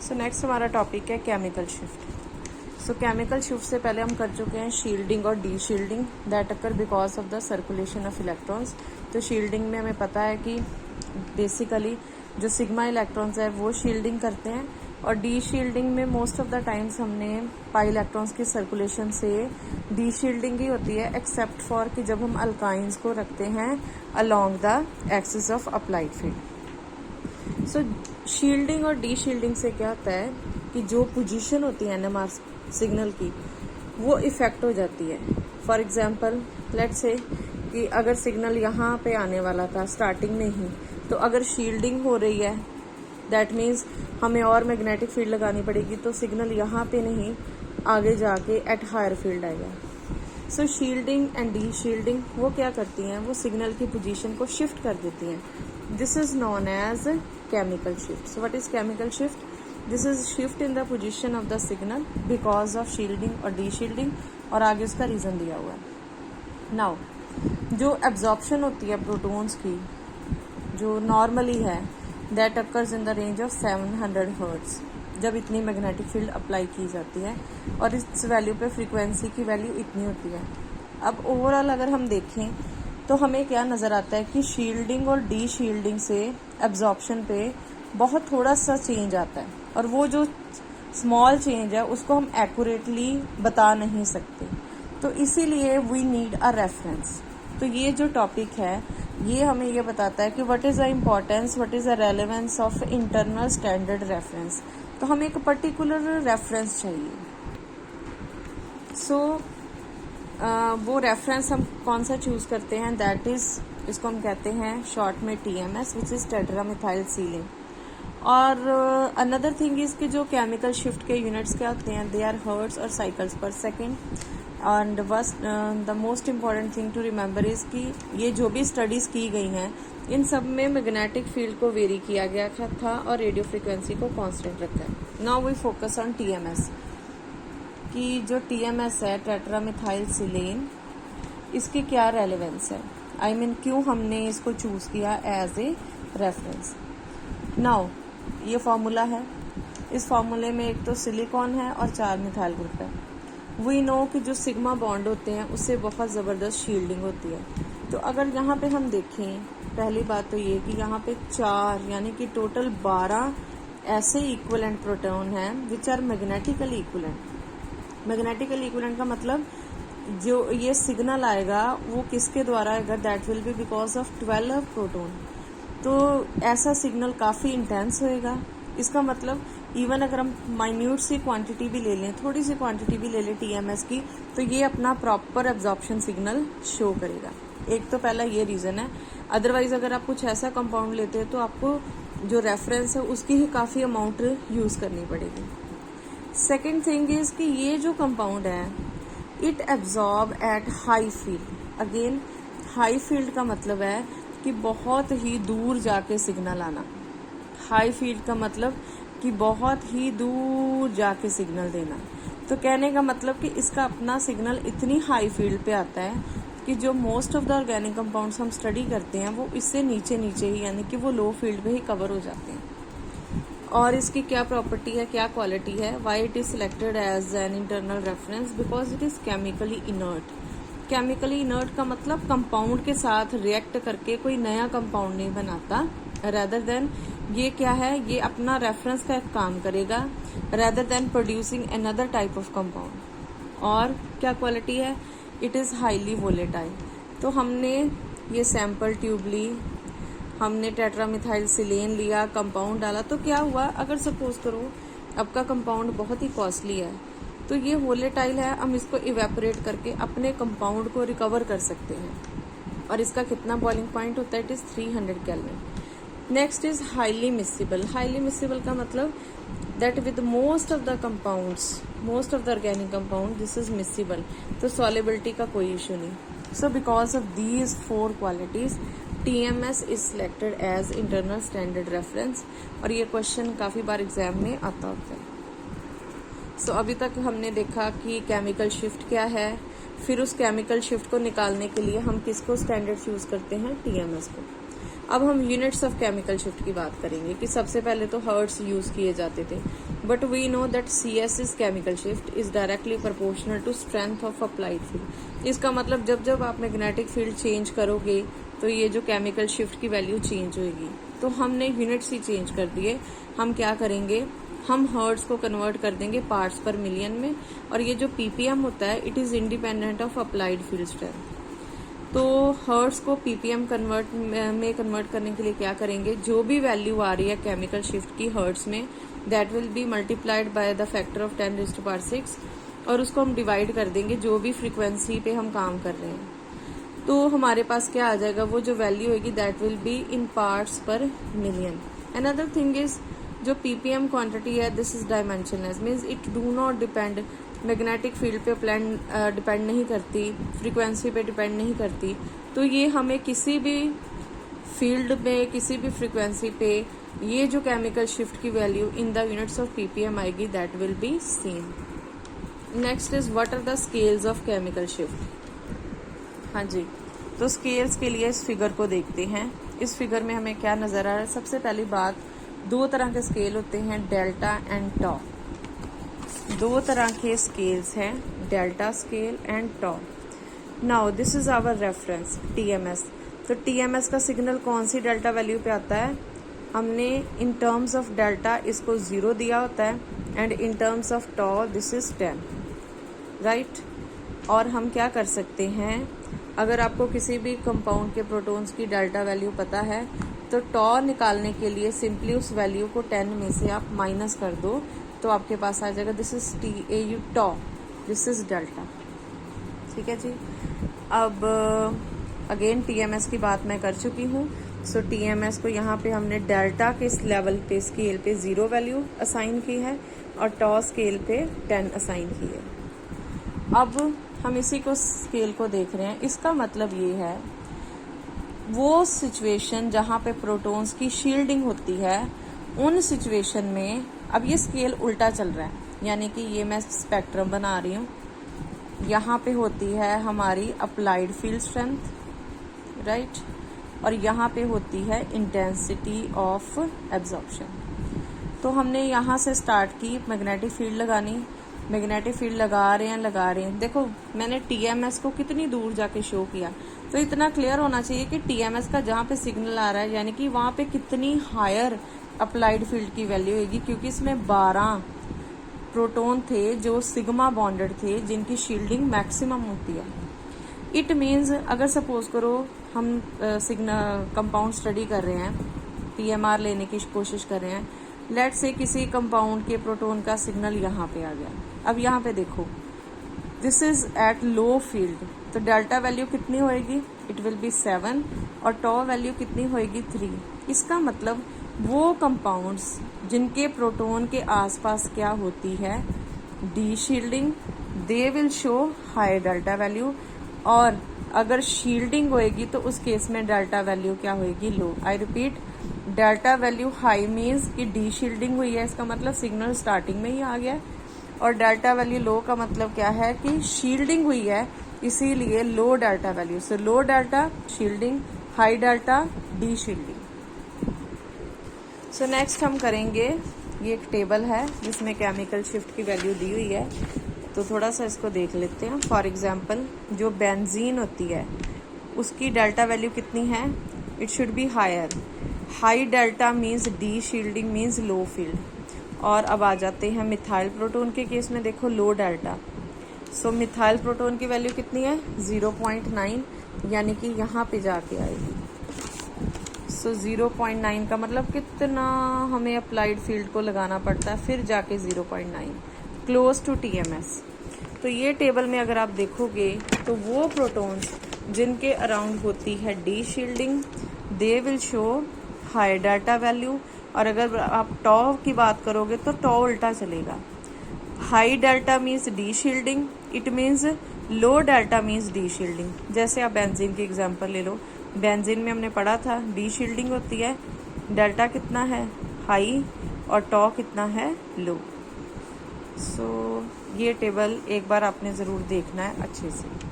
So next हमारा topic है chemical shift. सो chemical shift से पहले हम कर चुके हैं शील्डिंग और D shielding that occur because of the circulation of electrons. तो शील्डिंग में हमें पता है कि बेसिकली जो सिग्मा इलेक्ट्रॉन्स है वो शील्डिंग करते हैं, और डी शील्डिंग में मोस्ट ऑफ द टाइम्स हमने पाई इलेक्ट्रॉन्स की सर्कुलेशन से डी शील्डिंग ही होती है, एक्सेप्ट फॉर कि जब हम अल्काइंस को रखते हैं along the axis of applied field. So shielding और डी शील्डिंग से क्या होता है कि जो पोजीशन होती है एनएमआर सिग्नल की वो इफेक्ट हो जाती है। फॉर एग्जांपल लेट्स से कि अगर सिग्नल यहाँ पे आने वाला था स्टार्टिंग में ही, तो अगर शील्डिंग हो रही है दैट मीन्स हमें और मैग्नेटिक फील्ड लगानी पड़ेगी, तो सिग्नल यहाँ पे नहीं आगे जाके एट हायर फील्ड आएगा। सो शील्डिंग एंड डी शील्डिंग वो क्या करती हैं, वो सिग्नल की पोजीशन को शिफ्ट कर देती हैं। This is known as chemical shift. So what is chemical shift? This is shift in the position of the signal because of shielding or de-shielding, और आगे उसका रीजन दिया हुआ है। नाउ जो एब्जॉर्प्शन होती है प्रोटॉन्स की जो नॉर्मली है that occurs in the range of 700 hertz, जब इतनी मैग्नेटिक फील्ड अप्लाई की जाती है और इस वैल्यू पे फ्रीक्वेंसी की वैल्यू इतनी होती है। अब ओवरऑल अगर हम देखें तो हमें क्या नज़र आता है कि शील्डिंग और डी शील्डिंग से एब्जॉर्प्शन पे बहुत थोड़ा सा चेंज आता है, और वो जो स्मॉल चेंज है उसको हम एक्यूरेटली बता नहीं सकते, तो इसीलिए वी नीड अ रेफरेंस। तो ये जो टॉपिक है ये हमें ये बताता है कि what is the importance, what is the relevance of internal standard reference. तो हमें एक पर्टिकुलर रेफरेंस चाहिए। सो वो रेफरेंस हम कौन सा चूज करते हैं, दैट इज इसको हम कहते हैं शॉर्ट में TMS, विच इज टेट्रामिथाइलसीलिन। और अनदर थिंग इज कि जो केमिकल शिफ्ट के यूनिट्स क्या होते हैं, दे आर हर्ट्स और cycles per second. And the most important thing to remember is कि ये जो भी स्टडीज की गई हैं इन सब में मैग्नेटिक फील्ड को वेरी किया गया था और रेडियो फ्रिक्वेंसी को कांस्टेंट रखा है। Now we focus on TMS कि जो TMS है टेट्रामिथाइलसीलेन, इसकी क्या रेलेवेंस है, आई मीन क्यों हमने इसको चूज किया एज ए रेफरेंस। नाउ ये फॉर्मूला है, इस फॉर्मूले में एक तो सिलिकॉन है और 4 मिथाइल ग्रुप है। वी नो कि जो सिग्मा बॉन्ड होते हैं उससे बहुत ज़बरदस्त शील्डिंग होती है। तो अगर यहाँ पे हम देखें, पहली बात तो ये कि यहाँ पे 4 यानी कि टोटल 12 ऐसे इक्विवेलेंट प्रोटॉन हैं which are magnetically equivalent. Magnetically equivalent का मतलब जो ये सिग्नल आएगा वो किसके द्वारा आएगा, that will B because of 12 proton. तो ऐसा सिग्नल काफ़ी इंटेंस होएगा। इसका मतलब इवन अगर हम माइन्यूट सी क्वांटिटी भी ले लें, थोड़ी सी क्वांटिटी भी ले लें TMS की, तो ये अपना प्रॉपर एब्जॉर्प्शन सिग्नल शो करेगा। एक तो पहला ये रीज़न है। अदरवाइज अगर आप कुछ ऐसा कंपाउंड लेते हैं तो आपको जो रेफरेंस है उसकी ही काफ़ी अमाउंट यूज़ करनी पड़ेगी। सेकेंड थिंग इज कि ये जो कंपाउंड है it absorb at high field. Again high field का मतलब है कि बहुत ही दूर जाके सिग्नल आना। हाई फील्ड का मतलब कि बहुत ही दूर जाके सिग्नल देना। तो कहने का मतलब कि इसका अपना सिग्नल इतनी हाई फील्ड पे आता है कि जो most of the organic compounds हम स्टडी करते हैं वो इससे नीचे नीचे ही यानी कि वो लो फील्ड पे ही कवर हो जाते हैं। और इसकी क्या प्रॉपर्टी है, क्या क्वालिटी है, why it is selected as an internal reference, because it is chemically inert. Chemically inert का मतलब कंपाउंड के साथ रिएक्ट करके कोई नया कंपाउंड नहीं बनाता, रेदर देन ये क्या है, ये अपना रेफरेंस का एक काम करेगा rather than producing another type of compound. और क्या क्वालिटी है, इट इज हाईली वोलेटाइल। तो हमने ये सैंपल ट्यूब ली, हमने टेट्रामिथाइलसीलेन लिया, कंपाउंड डाला, तो क्या हुआ, अगर सपोज करो आपका कंपाउंड बहुत ही कॉस्टली है तो ये वोलेटाइल है, हम इसको इवेपोरेट करके अपने कंपाउंड को रिकवर कर सकते हैं। और इसका कितना बॉइलिंग पॉइंट होता है, it is 300 kelvin. Next is highly miscible. Highly miscible का मतलब that with most of the compounds, most of the organic compound this is miscible. तो सॉलिबिलिटी का कोई इशू नहीं। So because of these 4 qualities TMS is selected as internal standard reference. और ये question काफ़ी बार exam में आता होता है। सो अभी तक हमने देखा कि केमिकल शिफ्ट क्या है, फिर उस केमिकल शिफ्ट को निकालने के लिए हम किसको स्टैंडर्ड यूज़ करते हैं, TMS को। अब हम यूनिट्स ऑफ केमिकल शिफ्ट की बात करेंगे कि सबसे पहले तो हर्ट्स यूज किए जाते थे, but we know that CS is chemical shift is directly proportional to strength of applied field. इसका मतलब जब जब आप मैग्नेटिक फील्ड चेंज करोगे तो ये जो केमिकल शिफ्ट की वैल्यू चेंज होगी। तो हमने यूनिट्स ही चेंज कर दिए। हम क्या करेंगे, हम हर्ट्स को कन्वर्ट कर देंगे पार्ट्स पर मिलियन में, और ये जो ppm होता है it is independent of applied field strength. तो हर्ट्स को ppm में कन्वर्ट करने के लिए क्या करेंगे, जो भी वैल्यू आ रही है केमिकल शिफ्ट की हर्ट्स में, that will B multiplied by the factor of 10⁶, और उसको हम डिवाइड कर देंगे जो भी फ्रीक्वेंसी पे हम काम कर रहे हैं। तो हमारे पास क्या आ जाएगा, वो जो वैल्यू होगी that will be in parts पर मिलियन। अनदर थिंग इज जो ppm क्वांटिटी है this is dimensionless, means it do not depend, magnetic field पे डिपेंड नहीं करती, फ्रीक्वेंसी पे डिपेंड नहीं करती। तो ये हमें किसी भी फील्ड में किसी भी फ्रीक्वेंसी पे ये जो केमिकल शिफ्ट की value in the units of ppm आएगी that will be same. Next is what are the scales of chemical shift. हाँ जी, तो स्केल्स के लिए इस फिगर को देखते हैं। इस फिगर में हमें क्या नजर आ रहा है, सबसे पहली बात, दो तरह के स्केल होते हैं, डेल्टा एंड टॉ। दो तरह के स्केल्स हैं, delta scale and tau. Now this is our reference TMS। तो TMS का सिग्नल कौन सी डेल्टा वैल्यू पे आता है, हमने इन टर्म्स ऑफ डेल्टा इसको 0 दिया होता है, and in terms of tau this is 10, right. और हम क्या कर सकते हैं, अगर आपको किसी भी कंपाउंड के प्रोटॉन्स की डेल्टा वैल्यू पता है तो टॉ निकालने के लिए सिंपली उस वैल्यू को 10 में से आप माइनस कर दो तो आपके पास आ जाएगा this is TAU tau, this is delta. ठीक है जी। अब अगेन TMS की बात मैं कर चुकी हूँ। सो TMS को यहाँ पे हमने डेल्टा के लेवल पे स्केल पे 0 वैल्यू असाइन की है और टॉ स्केल पे 10 असाइन की है। अब हम इसी को स्केल को देख रहे हैं। इसका मतलब ये है वो सिचुएशन जहाँ पे प्रोटॉन्स की शील्डिंग होती है, उन सिचुएशन में अब ये स्केल उल्टा चल रहा है, यानी कि ये मैं स्पेक्ट्रम बना रही हूँ। यहाँ पे होती है हमारी अप्लाइड फील्ड स्ट्रेंथ, राइट, और यहाँ पे होती है इंटेंसिटी ऑफ एब्जॉर्प्शन। तो हमने यहाँ से स्टार्ट की मैग्नेटिक फील्ड लगानी, मैग्नेटिक फील्ड लगा रहे हैं। देखो मैंने TMS को कितनी दूर जाके शो किया, तो इतना क्लियर होना चाहिए कि TMS का जहाँ पे सिग्नल आ रहा है यानी कि वहाँ पे कितनी हायर अप्लाइड फील्ड की वैल्यू होगी, क्योंकि इसमें 12 प्रोटॉन थे जो सिग्मा बॉन्डेड थे जिनकी शील्डिंग मैक्सिमम होती है। इट मीन्स अगर सपोज करो हम सिग्नल कंपाउंड स्टडी कर रहे हैं, PMR लेने की कोशिश कर रहे हैं, लेट से किसी कंपाउंड के प्रोटॉन का सिग्नल यहाँ पे आ गया। अब यहाँ पे देखो this is at low field, तो डेल्टा वैल्यू कितनी होएगी, इट विल बी 7, और टॉ वैल्यू कितनी होएगी 3। इसका मतलब वो कंपाउंड्स जिनके प्रोटॉन के आसपास क्या होती है D shielding, they will show high delta value, और अगर शील्डिंग होएगी तो उस केस में डेल्टा वैल्यू क्या होएगी, लो। I repeat, delta value high means कि डी शील्डिंग हुई है, इसका मतलब सिग्नल स्टार्टिंग में ही आ गया, और डेल्टा वैल्यू लो का मतलब क्या है कि शील्डिंग हुई है, इसीलिए low delta value. So low delta shielding, high delta deshielding. So next हम करेंगे, ये एक टेबल है जिसमें केमिकल शिफ्ट की वैल्यू दी हुई है, तो थोड़ा सा इसको देख लेते हैं। फॉर एग्जांपल जो बेंजीन होती है उसकी डेल्टा वैल्यू कितनी है, it should be higher. High delta means deshielding means low field. और अब आ जाते हैं मिथाइल प्रोटॉन के केस में, देखो लो डेल्टा। सो मिथाइल प्रोटॉन की वैल्यू कितनी है 0.9, यानी कि यहाँ पे जाके आएगी। सो 0.9 का मतलब कितना हमें अप्लाइड फील्ड को लगाना पड़ता है, फिर जाके 0.9 क्लोज टू TMS। तो ये टेबल में अगर आप देखोगे तो वो प्रोटॉन्स जिनके अराउंड होती है D shielding, they will show high delta value, और अगर आप टॉ की बात करोगे तो टॉ उल्टा चलेगा। High delta means D shielding, it means low delta means D shielding. जैसे आप बेंजीन की एग्जांपल ले लो, बेंजीन में हमने पढ़ा था डी शील्डिंग होती है, डेल्टा कितना है हाई और टॉ कितना है लो। सो ये टेबल एक बार आपने ज़रूर देखना है अच्छे से।